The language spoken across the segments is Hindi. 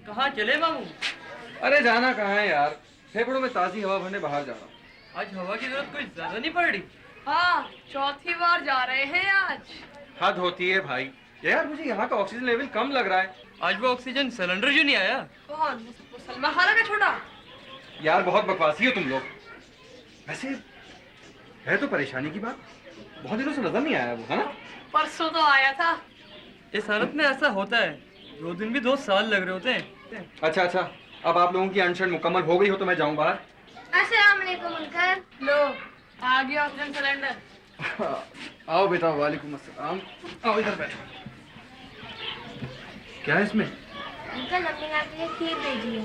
कहाँ चले मामू? अरे जाना कहाँ है यार, फेफड़ों में ताजी हवा भरने बाहर जा रहा हूँ। आज हवा की जरूरत कोई ज्यादा नहीं पड़ रही। हाँ, चौथी बार जा रहे हैं आज। हद होती है भाई। यार मुझे यहाँ का ऑक्सीजन लेवल कम लग रहा है। आज वो ऑक्सीजन सिलेंडर क्यों नहीं आया? कौन? वो सलमा खाला का छोटा। यार बहुत बकवासी हो तुम लोग। वैसे है तो परेशानी की बात, बहुत दिनों से नजर नहीं आया वो, है ना? परसों तो आया था। इस हालत में ऐसा होता है, 2 दिन भी 2 साल लग रहे होते हैं। अच्छा अच्छा, अब आप लोगों की अनशन मुकम्मल हो गई हो तो मैं जाऊँ बाहर। अस्सलाम वालेकुम अंकल। लो, आ गया ऑक्सीजन सिलेंडर। आओ बेटा, वालेकुम अस्सलाम। आओ इधर बैठो। क्या है इसमें? अंकल अम्मी ने आपके लिए खीर भेजी है।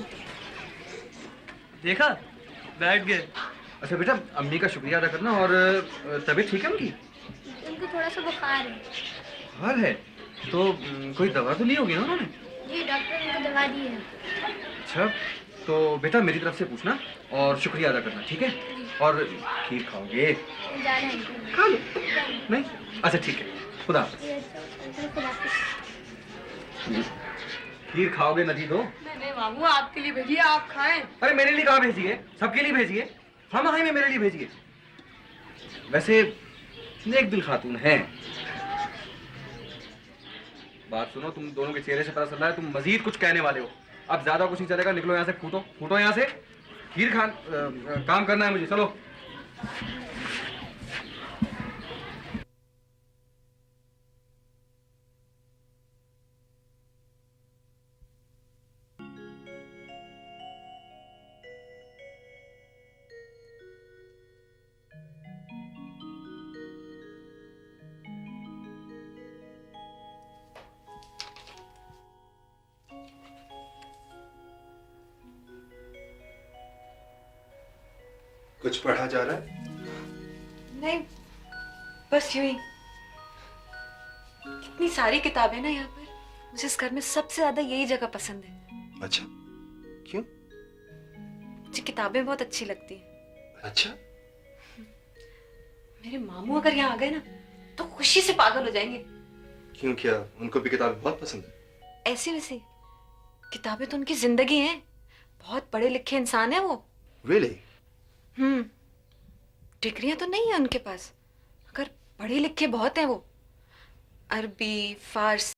देखा, बैठ गए। अच्छा बेटा, अम्मी का शुक्रिया अदा करना। और तबीयत ठीक है उनकी? उनको थोड़ा सा बुखार है। बुखार है तो कोई दवा तो ली होगी ना उन्होंने? जी, डॉक्टर ने उनको दवा दी है। अच्छा, तो बेटा मेरी तरफ से पूछना और शुक्रिया अदा करना, ठीक है? और खीर खाओगे? जाना है अंकल। खा लो। नहीं? अच्छा ठीक है, खुदा हाफ़िज़। अंकल खुदा हाफ़िज़। खीर खाओगे नदी दो? नहीं मामू, आपके लिए भेजिए, आप खाएं। अरे मेरे लिए कहाँ भेजिए, सबके लिए भेजिए। हम में मेरे लिए भेजिए। वैसे नेक दिल खातून है। बात सुनो, तुम दोनों के चेहरे से पता चल रहा है तुम मजीद कुछ कहने वाले हो। अब ज्यादा कुछ नहीं चलेगा, निकलो यहाँ से, फूटो फूटो यहाँ से। खीर काम करना है मुझे, चलो। कुछ पढ़ा जा रहा है? नहीं, बस यूं ही। कितनी सारी किताबें ना यहाँ पर। मुझे इस घर में सबसे ज्यादा यही जगह पसंद है। अच्छा, क्यों? मुझे किताबें बहुत अच्छी लगती हैं। अच्छा, मेरे मामू अगर यहाँ आ गए ना तो खुशी से पागल हो जाएंगे। क्यों, क्या उनको भी किताबें बहुत पसंद है? ऐसी वैसी किताबें तो उनकी जिंदगी हैं। बहुत पढ़े लिखे इंसान है वो। Really? डिग्रियां तो नहीं है उनके पास, मगर पढ़े लिखे बहुत हैं वो। अरबी, फारसी